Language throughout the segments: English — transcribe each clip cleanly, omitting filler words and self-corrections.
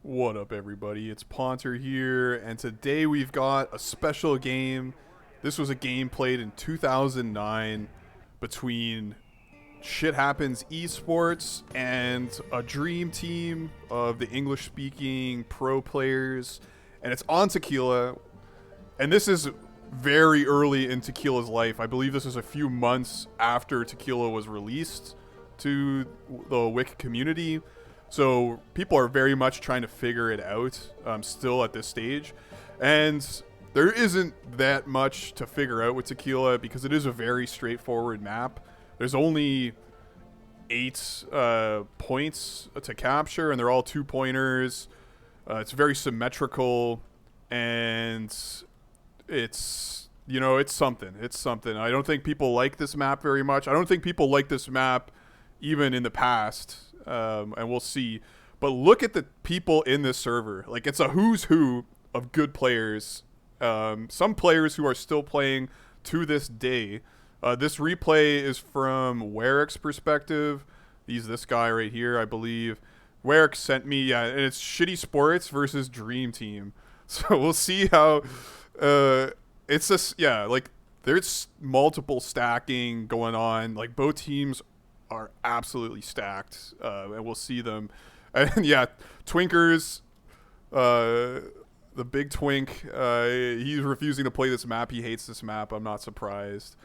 What up, everybody? It's Ponter here, and today we've got a special game. This was a game played in 2009 between Shit Happens Esports and a dream team of the English-speaking pro players, and it's on Tequila. And this is very early in Tequila's life. I believe this is a few months after Tequila was released to the Wick community. So people are very much trying to figure it out still at this stage. And there isn't that much to figure out with Tequila because it is a very straightforward map. There's only 8 points to capture, and they're all 2-pointers. It's very symmetrical, and it's something. It's something. I don't think people like this map very much. I don't think people like this map even in the past. And we'll see. But look at the people in this server. Like, it's a who's who of good players. Some players who are still playing to this day. This replay is from Warwick's perspective. He's this guy right here, I believe. Warwick sent me, and it's Shitty Sports versus Dream Team. So we'll see how it's just, like, there's multiple stacking going on. Like, both teams are absolutely stacked, and we'll see them. And yeah, Twinkers, the big twink, he's refusing to play this map. He hates this map. I'm not surprised.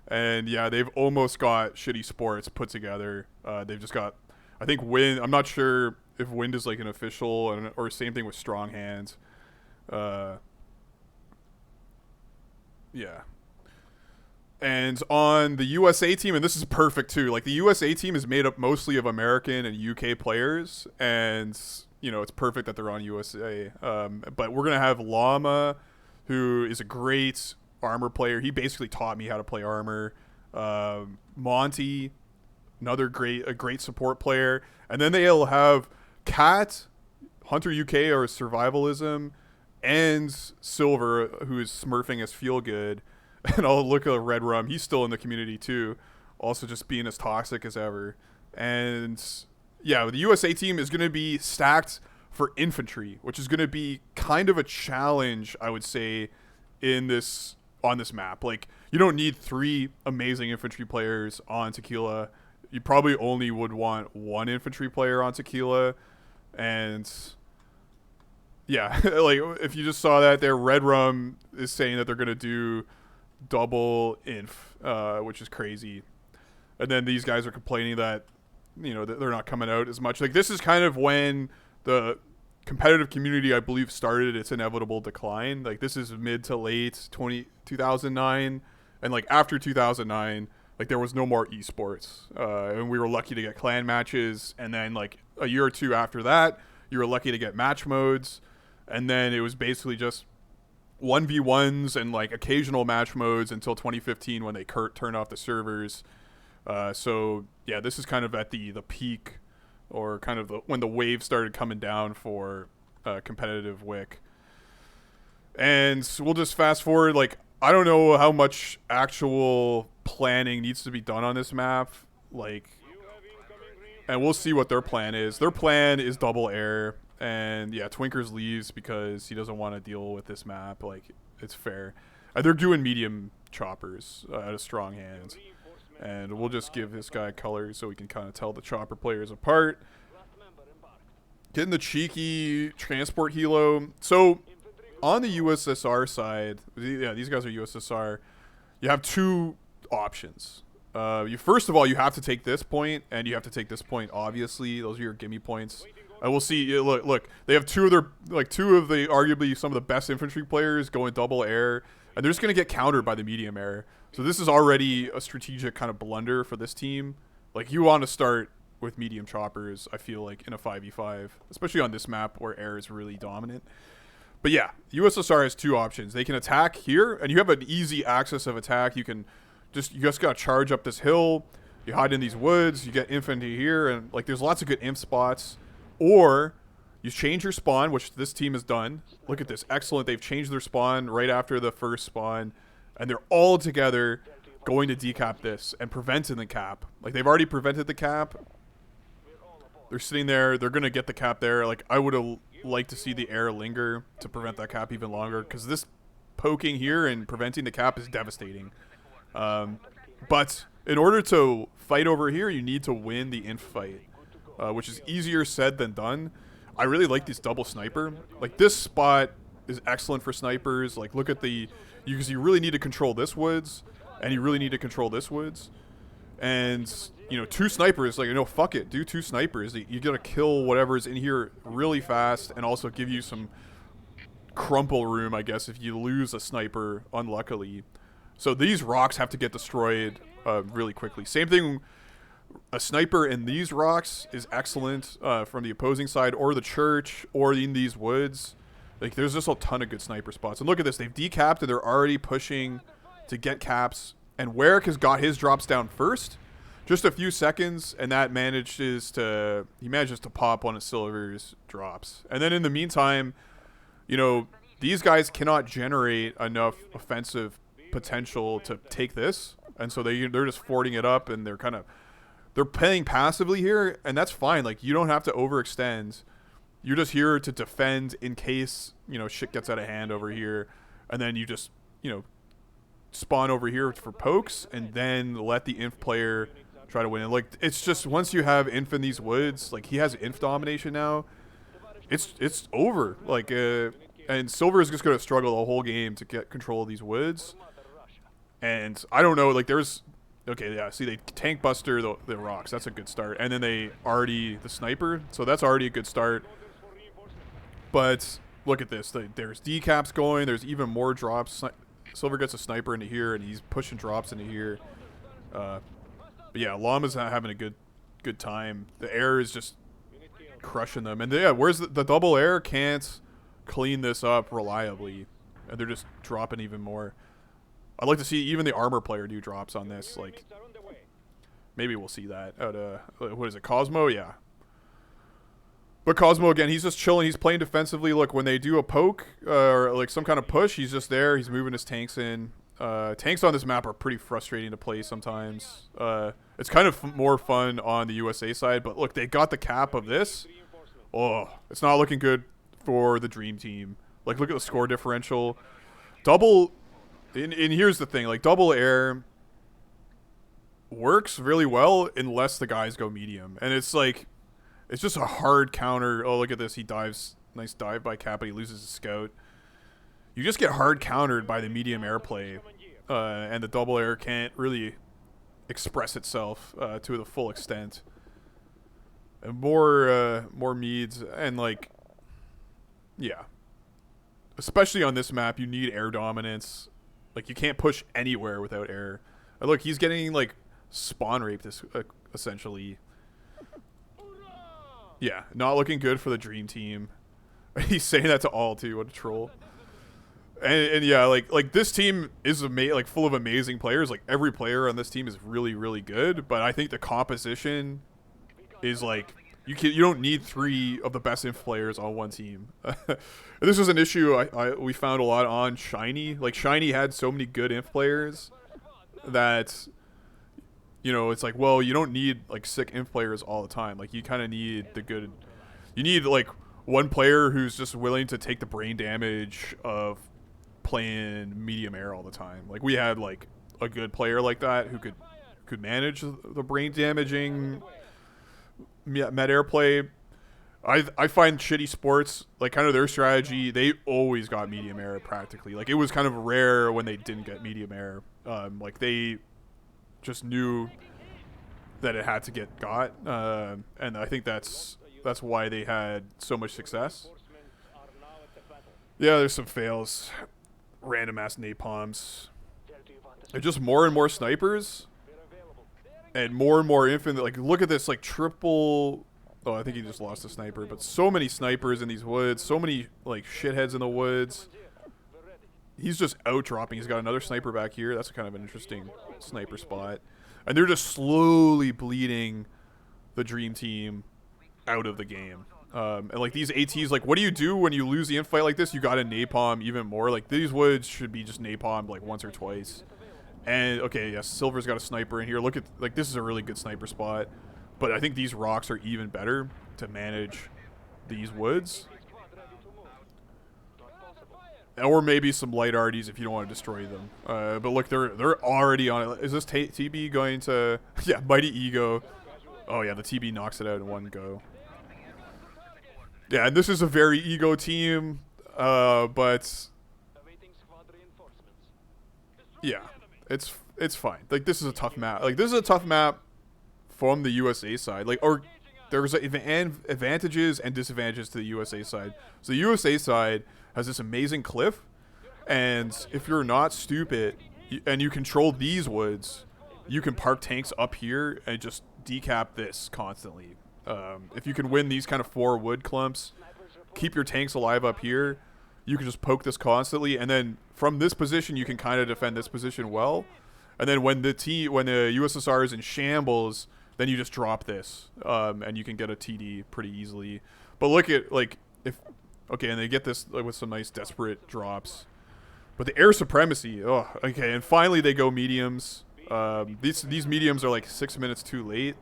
And yeah, they've almost got Shitty Sports put together. They've just got, I think, Wind. I'm not sure if Wind is like an official, or same thing with Strong Hands. Yeah. And on the USA team, and this is perfect too, like the USA team is made up mostly of American and UK players, and it's perfect that they're on USA. But we're gonna have Llama, who is a great armor player. He basically taught me how to play armor. Monty, another great support player, and then they'll have Cat, Hunter UK or Survivalism, and Silver, who is smurfing as Feel Good. And I'll look at Red Rum. He's still in the community too, also just being as toxic as ever. And yeah, the USA team is going to be stacked for infantry, which is going to be kind of a challenge, I would say, on this map. Like, you don't need 3 amazing infantry players on Tequila. You probably only would want 1 infantry player on Tequila. And yeah, like if you just saw that there, Red Rum is saying that they're going to do double inf, which is crazy. And then these guys are complaining that that they're not coming out as much. Like, this is kind of when the competitive community, I believe, started its inevitable decline. Like, this is mid to late 2009, and like after 2009, like there was no more esports, and we were lucky to get clan matches. And then like a year or two after that, you were lucky to get match modes, and then it was basically just 1v1s and like occasional match modes until 2015 when they turned off the servers. So yeah, this is kind of at the peak, or kind of when the wave started coming down for competitive Wick. And we'll just fast forward. Like, I don't know how much actual planning needs to be done on this map. Like, and we'll see what their plan is. Their plan is double air. And yeah, Twinkers leaves because he doesn't want to deal with this map. Like, it's fair. They're doing medium choppers out of Strong Hands. And we'll just give this guy colors so we can kind of tell the chopper players apart. Getting the cheeky transport helo. So on the USSR side, yeah, these guys are USSR. You have 2 options. First of all, you have to take this point, and you have to take this point. Obviously, those are your gimme points. I will see. Look. They have 2 of the arguably some of the best infantry players going double air, and they're just gonna get countered by the medium air. So this is already a strategic kind of blunder for this team. Like, you want to start with medium choppers, I feel like, in a 5v5, especially on this map where air is really dominant. But yeah, USSR has 2 options. They can attack here, and you have an easy access of attack. You just gotta charge up this hill. You hide in these woods. You get infantry here, and like there's lots of good imp spots. Or you change your spawn, which this team has done. Look at this. Excellent. They've changed their spawn right after the first spawn. And they're all together going to decap this and preventing the cap. Like, they've already prevented the cap. They're sitting there. They're going to get the cap there. Like, I would have like to see the air linger to prevent that cap even longer, because this poking here and preventing the cap is devastating. But in order to fight over here, you need to win the inf fight, which is easier said than done. I really like this double sniper. Like, this spot is excellent for snipers. Like, look at the, because you really need to control this woods, and you really need to control this woods. And, you know, 2 snipers, like, you know, fuck it, do 2 snipers. You gotta kill whatever's in here really fast, and also give you some crumple room, I guess, if you lose a sniper, unluckily. So these rocks have to get destroyed really quickly. Same thing, a sniper in these rocks is excellent from the opposing side, or the church, or in these woods. Like, there's just a ton of good sniper spots. And look at this, they've decapped and they're already pushing to get caps. And Warwick has got his drops down first, just a few seconds, and that manages to pop one of Silver's drops. And then in the meantime, you know, these guys cannot generate enough offensive potential to take this, and so they're just fording it up, and they're playing passively here, and that's fine. Like, you don't have to overextend. You're just here to defend in case, you know, shit gets out of hand over here, and then you just, you know, spawn over here for pokes, and then let the inf player try to win. And like, it's just, once you have inf in these woods, like, he has inf domination now, it's over. Like, and Silver is just going to struggle the whole game to get control of these woods. And I don't know, like, okay, yeah, see, they tank buster the rocks. That's a good start. And then they the sniper, so that's already a good start. But look at this. There's decaps going. There's even more drops. Silver gets a sniper into here, and he's pushing drops into here. But yeah, Llama's not having a good time. The air is just crushing them. And yeah, where's the double air can't clean this up reliably, and they're just dropping even more. I'd like to see even the armor player do drops on this. Like, maybe we'll see that out of, what is it, Cosmo? Yeah. But Cosmo, again, he's just chilling. He's playing defensively. Look, when they do a poke or like some kind of push, he's just there. He's moving his tanks in. Tanks on this map are pretty frustrating to play sometimes. It's kind of more fun on the USA side. But look, they got the cap of this. Oh, it's not looking good for the Dream Team. Like, look at the score differential. And here's the thing. Like, double air works really well unless the guys go medium. And it's like, it's just a hard counter. Oh, look at this. He dives. Nice dive by Cap, but he loses his scout. You just get hard countered by the medium airplay, and the double air can't really express itself to the full extent. And more meads, and like, yeah. Especially on this map, you need air dominance. Like, you can't push anywhere without air. And look, he's getting like spawn raped, essentially. Yeah, not looking good for the Dream Team. He's saying that to all too. What a troll. And yeah, like this team is like full of amazing players. Like, every player on this team is really, really good. But I think the composition is like, you don't need 3 of the best inf players on one team. This was an issue we found a lot on Shiny. Like, Shiny had so many good inf players that, you know, it's like, well, you don't need like sick inf players all the time. Like, you kind of need you need like one player who's just willing to take the brain damage of playing medium air all the time. Like, we had like a good player like that who could manage the brain damaging med air play. I find Shitty Sports, like, kind of their strategy, they always got medium air practically. Like, it was kind of rare when they didn't get medium air. Like, they just knew that it had to get got, and I think that's why they had so much success. Yeah, there's some fails, random ass napalms, and just more and more snipers, and more infinite. Like, look at this, like, triple. Oh, I think he just lost a sniper, but so many snipers in these woods, so many like shitheads in the woods. He's just out dropping. He's got another sniper back here. That's kind of an interesting sniper spot. And they're just slowly bleeding the Dream Team out of the game. And like, these ATs, like, what do you do when you lose the infight like this? You got to napalm even more. Like, these woods should be just napalmed like once or twice. And okay, yes, Silver's got a sniper in here. Look at, like, this is a really good sniper spot. But I think these rocks are even better to manage these woods. or maybe some light arties if you don't want to destroy them. But look, they're already on it. Is this TB going to? Yeah, mighty ego. Oh yeah, the TB knocks it out in one go. Yeah, and this is a very ego team, but yeah, it's fine. Like this is a tough map. Like this is a tough map from the USA side. Like or there's advantages and disadvantages to the USA side. So the USA side has this amazing cliff, and if you're not stupid and you control these woods, you can park tanks up here and just decap this constantly. If you can win these kind of 4 wood clumps, keep your tanks alive up here, you can just poke this constantly, and then from this position you can kind of defend this position well. And then when the USSR is in shambles, then you just drop this, and you can get a TD pretty easily. But look at and they get this with some nice desperate drops. But the air supremacy, and finally they go mediums. These mediums are like 6 minutes too late.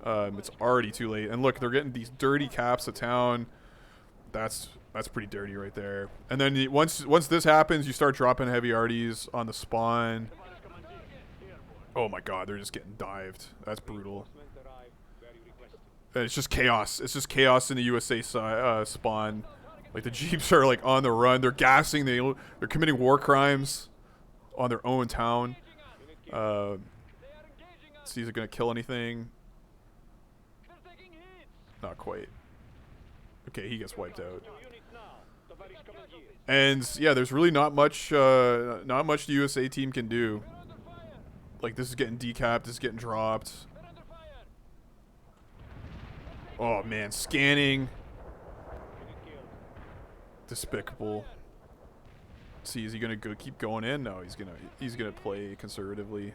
It's already too late. And look, they're getting these dirty caps of town. That's pretty dirty right there. And then once this happens, you start dropping heavy arties on the spawn. Oh my god, they're just getting dived. That's brutal. And it's just chaos. It's just chaos in the USA spawn. Like the Jeeps are like on the run. They're gassing. They're committing war crimes on their own town. See, is it gonna kill anything? Not quite. Okay, he gets wiped out. And yeah, there's really not much the USA team can do. Like this is getting decapped, this is getting dropped. Oh man, scanning. Despicable. See, is he gonna keep going in? No, he's gonna play conservatively.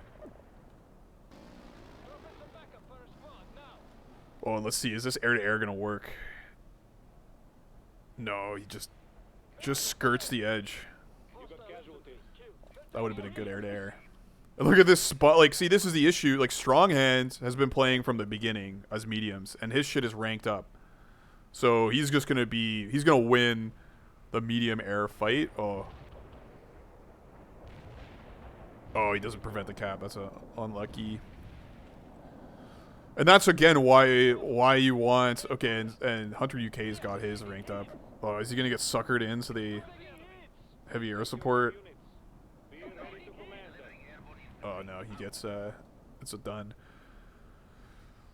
Oh, and let's see, is this air-to-air gonna work? No, he just skirts the edge. That would have been a good air-to-air. And look at this spot. Like, see, this is the issue. Like, Strong Hand has been playing from the beginning as mediums, and his shit is ranked up. So he's just gonna win the medium air fight. Oh, he doesn't prevent the cap. That's unlucky. And that's again why you want and Hunter UK's got his ranked up. Oh, is he gonna get suckered into the heavy air support? Oh no, he gets it's a done.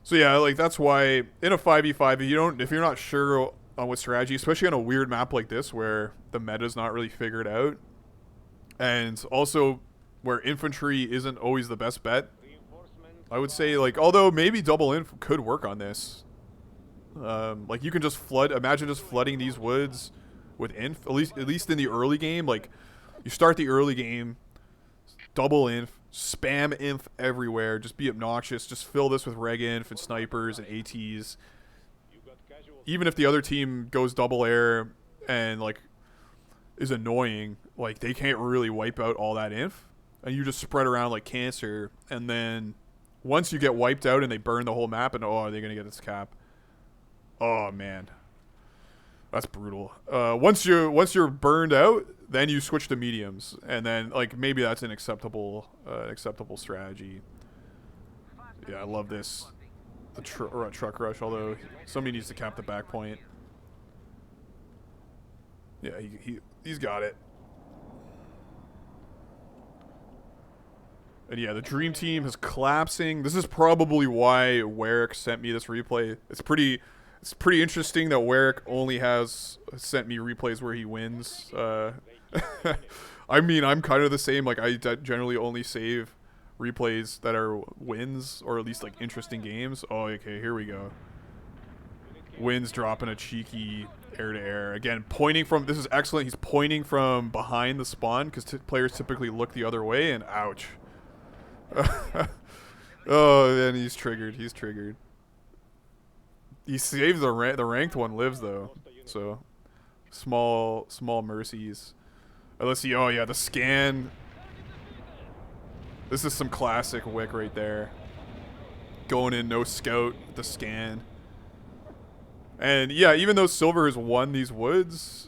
So yeah, like that's why in a 5v5 if you're not sure on what strategy, especially on a weird map like this where the meta's not really figured out, and also where infantry isn't always the best bet, I would say, like, although maybe double inf could work on this. Like you can just imagine just flooding these woods with inf, at least in the early game. Like you start the early game, double inf, spam inf everywhere, just be obnoxious, just fill this with reg inf and snipers and ATs. Even if the other team goes double air and like is annoying, like they can't really wipe out all that inf, and you just spread around like cancer, and then once you get wiped out and they burn the whole map, and are they gonna get this cap? Oh man, that's brutal. Once you're burned out, then you switch to mediums, and then like maybe that's an acceptable strategy. Yeah, I love this. The truck rush, although somebody needs to cap the back point. Yeah, he's got it. And yeah, the dream team is collapsing. This is probably why Warwick sent me this replay. It's pretty interesting that Warwick only has sent me replays where he wins. I mean, I'm kind of the same. Like, I generally only save replays that are wins, or at least like interesting games. Oh, okay, here we go. Wins dropping a cheeky air-to-air. Again, pointing from... This is excellent. He's pointing from behind the spawn, because players typically look the other way, and ouch. Oh, and he's triggered. He saves the ranked one lives though, so small mercies. Let's see. Oh yeah, the scan. This is some classic Wick right there. Going in no scout, the scan, And yeah, even though silver has won these woods,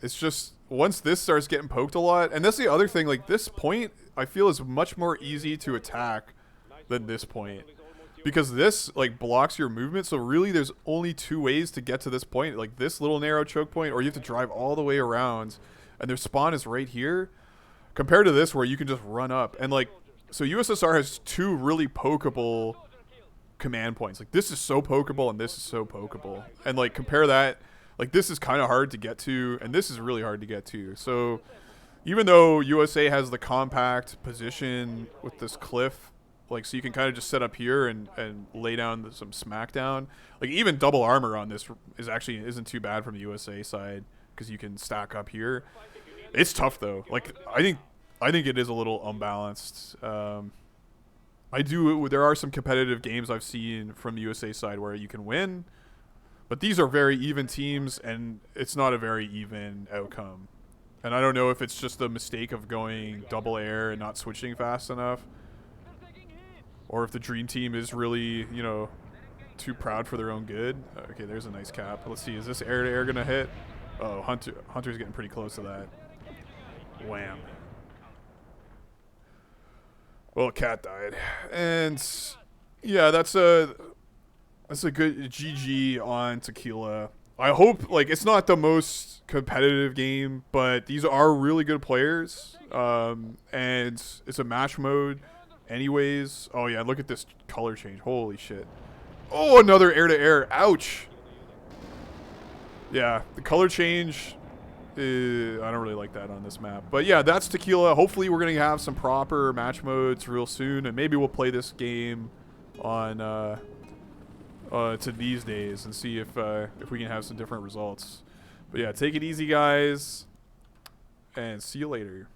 it's just once this starts getting poked a lot, and that's the other thing. Like this point, I feel is much more easy to attack than this point, because this like blocks your movement. So really, there's only two ways to get to this point, like this little narrow choke point, or you have to drive all the way around, and their spawn is right here. Compared to this, where you can just run up, and like, so USSR has two really pokeable command points. Like this is so pokeable and this is so pokeable, and like compare that, like this is kind of hard to get to and this is really hard to get to. So even though USA has the compact position with this cliff, like so you can kind of just set up here and lay down some smackdown, like even double armor on this is actually isn't too bad from the USA side because you can stack up here. It's tough though. Like I think it is a little unbalanced. There are some competitive games I've seen from the USA side where you can win, but these are very even teams, and it's not a very even outcome. And I don't know if it's just a mistake of going double air and not switching fast enough, or if the dream team is really, you know, too proud for their own good. Okay, there's a nice cap. Let's see, is this air to air gonna hit? Oh, Hunter's getting pretty close to that. Wham. Well, cat died, and yeah, that's a good GG on Tequila. I hope like it's not the most competitive game, but these are really good players, and it's a match mode, anyways. Oh yeah, look at this color change. Holy shit! Oh, another air to air. Ouch. Yeah, the color change. I don't really like that on this map. But yeah, that's Tequila. Hopefully we're going to have some proper match modes real soon. And maybe we'll play this game on to these days and see if we can have some different results. But yeah, take it easy, guys. And see you later.